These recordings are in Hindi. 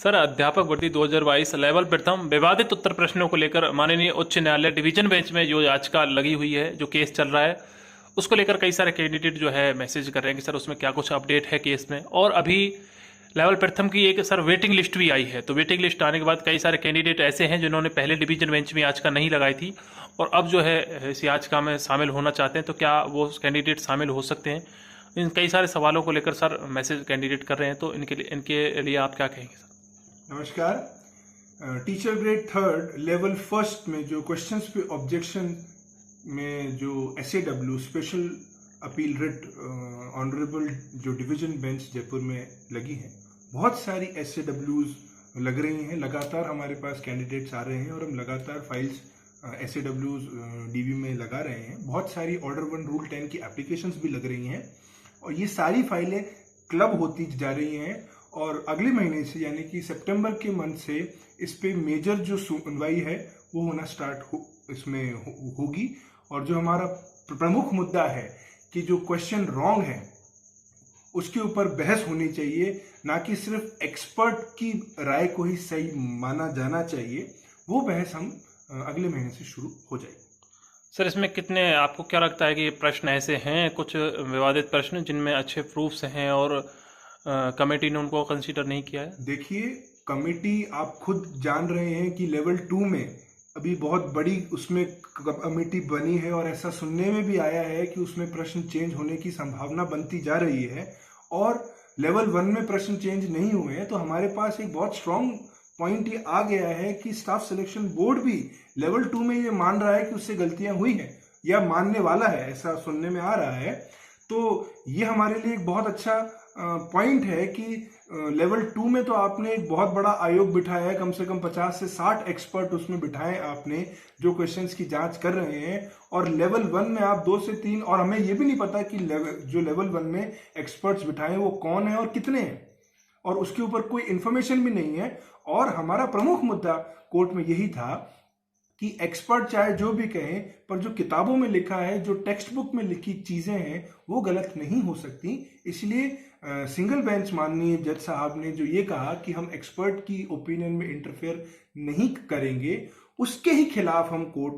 सर, अध्यापक भर्ती 2022 लेवल प्रथम विवादित उत्तर प्रश्नों को लेकर माननीय उच्च न्यायालय डिवीजन बेंच में जो याचिका लगी हुई है, जो केस चल रहा है, उसको लेकर कई सारे कैंडिडेट जो है मैसेज कर रहे हैं कि सर उसमें क्या कुछ अपडेट है केस में। और अभी लेवल प्रथम की एक सर वेटिंग लिस्ट भी आई है, तो वेटिंग लिस्ट आने के बाद कई सारे कैंडिडेट ऐसे हैं जिन्होंने पहले डिवीजन बेंच में याचिका नहीं लगाई थी और अब जो है इस याचिका में शामिल होना चाहते हैं, तो क्या वो कैंडिडेट शामिल हो सकते हैं? इन कई सारे सवालों को लेकर सर मैसेज कैंडिडेट कर रहे हैं, तो इनके लिए आप क्या कहेंगे सर? नमस्कार। Teacher grade third level first में जो क्वेश्चंस पे ऑब्जेक्शन में जो SAW special appeal writ honourable जो डिवीजन बेंच जयपुर में लगी है, बहुत सारी SAWs लग रही हैं। लगातार हमारे पास कैंडिडेट्स आ रहे हैं और हम लगातार फाइल्स SAWs DB में लगा रहे हैं। बहुत सारी ऑर्डर 1 रूल 10 की एप्लीकेशंस भी लग रही हैं और ये सारी फाइलें क्लब होती जा रही हैं और अगले महीने से यानी कि सितंबर के मंथ से इस पे मेजर जो सुनवाई है वो होना इसमें होगी। और जो हमारा प्रमुख मुद्दा है कि जो क्वेश्चन रॉन्ग है उसके ऊपर बहस होनी चाहिए, ना कि सिर्फ एक्सपर्ट की राय को ही सही माना जाना चाहिए। वो बहस हम अगले महीने से शुरू हो जाएगी। सर, इसमें कितने आपको क्या लगता है कि प्रश्न ऐसे हैं, कुछ विवादित प्रश्न जिनमें अच्छे प्रूफ्स हैं और कमेटी ने उनको कंसीडर नहीं किया है? देखिए, कमेटी आप खुद जान रहे हैं कि लेवल 2 में अभी बहुत बड़ी उसमें कमेटी बनी है और ऐसा सुनने में भी आया है कि उसमें प्रश्न चेंज होने की संभावना बनती जा रही है। और लेवल 1 में प्रश्न चेंज नहीं हुए हैं, तो हमारे पास एक बहुत स्ट्रांग पॉइंट ये आ गया है कि स्टाफ सिलेक्शन बोर्ड भी लेवल 2 में ये मान रहा है कि उससे गलतियां हुई हैं या मानने वाला है, ऐसा सुनने में आ रहा है। तो ये हमारे लिए एक बहुत अच्छा पॉइंट है कि लेवल 2 में तो आपने एक बहुत बड़ा आयोग बिठाया है, कम से कम 50 से 60 एक्सपर्ट उसमें बिठाए आपने जो क्वेश्चंस की जांच कर रहे हैं। और लेवल 1 में आप 2 से 3, और हमें ये भी नहीं पता कि जो लेवल 1 में एक्सपर्ट्स बिठाए वो कौन है और कितने हैं, और उसके ऊपर कोई इंफॉर्मेशन भी नहीं है। और हमारा प्रमुख मुद्दा कोर्ट में यही था कि एक्सपर्ट चाहे जो भी कहें, पर जो किताबों में लिखा है, जो टेक्स्ट बुक में लिखी चीजें हैं, वो गलत नहीं हो सकती। इसलिए सिंगल बेंच माननीय जज साहब ने जो ये कहा कि हम एक्सपर्ट की ओपिनियन में इंटरफेयर नहीं करेंगे, उसके ही खिलाफ हम कोर्ट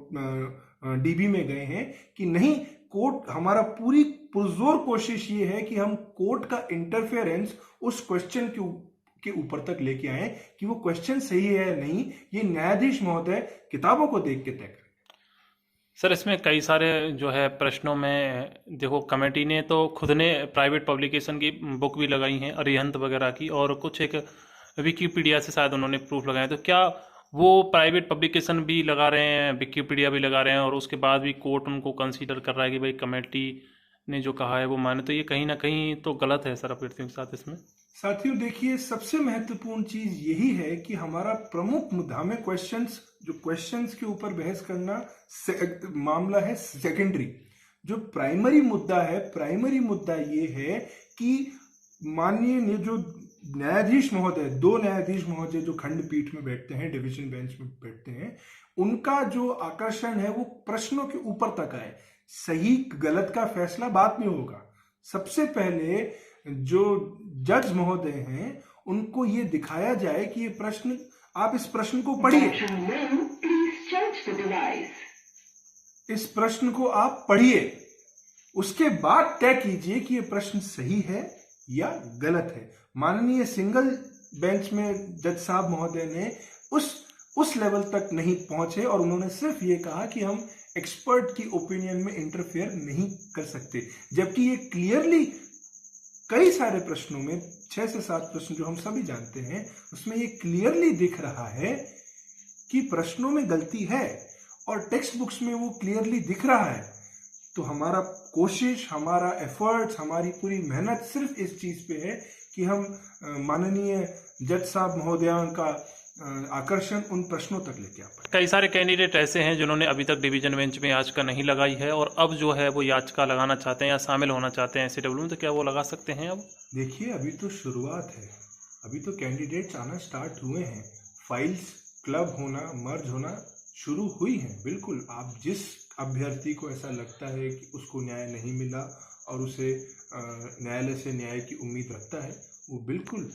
DB में गए हैं कि नहीं, कोर्ट हमारा पूरी पुरजोर कोशिश ये है कि हम कोर्ट का इंटरफेरेंस उस क्वेश्चन के ऊपर तक लेके आए कि वो क्वेश्चन सही है या नहीं, ये न्यायाधीश महोदय किताबों को देख के तय करें। सर, इसमें कई सारे जो है प्रश्नों में देखो, कमेटी ने तो खुद ने प्राइवेट पब्लिकेशन की बुक भी लगाई हैं, अरिहंत वगैरह की, और कुछ एक विकीपीडिया से शायद उन्होंने प्रूफ लगाए। तो क्या वो प्राइवेट पब्लिकेशन भी लगा रहे हैं, विकीपीडिया भी लगा रहे हैं, और उसके बाद भी कोर्ट उनको कंसीडर कर रहा है कि भाई कमेटी ने जो कहा है वो माने? तो ये कहीं ना कहीं तो गलत है सर अभ्यर्थियों के साथ इसमें। साथियों, देखिए, सबसे महत्वपूर्ण चीज यही है कि हमारा प्रमुख मुद्दा, हमें क्वेश्चंस के ऊपर बहस करना मामला है सेकेंडरी। जो प्राइमरी मुद्दा ये है कि माननीय जो न्यायाधीश महोदय, 2 न्यायाधीश महोदय जो खंडपीठ में बैठते हैं, डिवीजन बेंच में बैठते हैं, उनका जो आकर्षण है वो प्रश्नों के ऊपर तक आए। सही गलत का फैसला बाद में होगा। सबसे पहले जो जज महोदय हैं उनको ये दिखाया जाए कि ये प्रश्न, आप इस प्रश्न को पढ़िए, इस प्रश्न को आप पढ़िए, उसके बाद तय कीजिए कि ये प्रश्न सही है या गलत है। माननीय सिंगल बेंच में जज साहब महोदय ने उस लेवल तक नहीं पहुंचे और उन्होंने सिर्फ ये कहा कि हम एक्सपर्ट की ओपिनियन में इंटरफेयर नहीं कर सकते, जबकि ये क्लियरली कई सारे प्रश्नों में 6 से 7 प्रश्न जो हम सभी जानते हैं, उसमें ये क्लियरली दिख रहा है कि प्रश्नों में गलती है और टेक्स्ट बुक्स में वो क्लियरली दिख रहा है। तो हमारा कोशिश, हमारा एफर्ट्स, हमारी पूरी मेहनत सिर्फ इस चीज पे है कि हम माननीय जज साहब महोदया का आकर्षण उन प्रश्नों तक लेके आ पाए। कई सारे कैंडिडेट ऐसे हैं जिन्होंने अभी तक डिवीजन बेंच में याचिका नहीं लगाई है और अब जो है वो याचिका लगाना चाहते हैं या शामिल होना चाहते हैं SAW में, तो क्या वो लगा सकते हैं अब? देखिए, अभी तो शुरुआत है, अभी तो कैंडिडेट्स आना स्टार्ट हुए हैं, फाइल्स क्लब होना, मर्ज होना शुरू हुई है। बिल्कुल, आप जिस अभ्यर्थी को ऐसा लगता है कि उसको न्याय नहीं मिला और उसे न्यायालय से न्याय की उम्मीद रखता है, वो बिल्कुल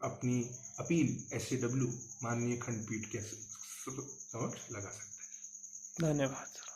अपनी अपील SAW माननीय खंडपीठ के समक्ष लगा सकते हैं। धन्यवाद।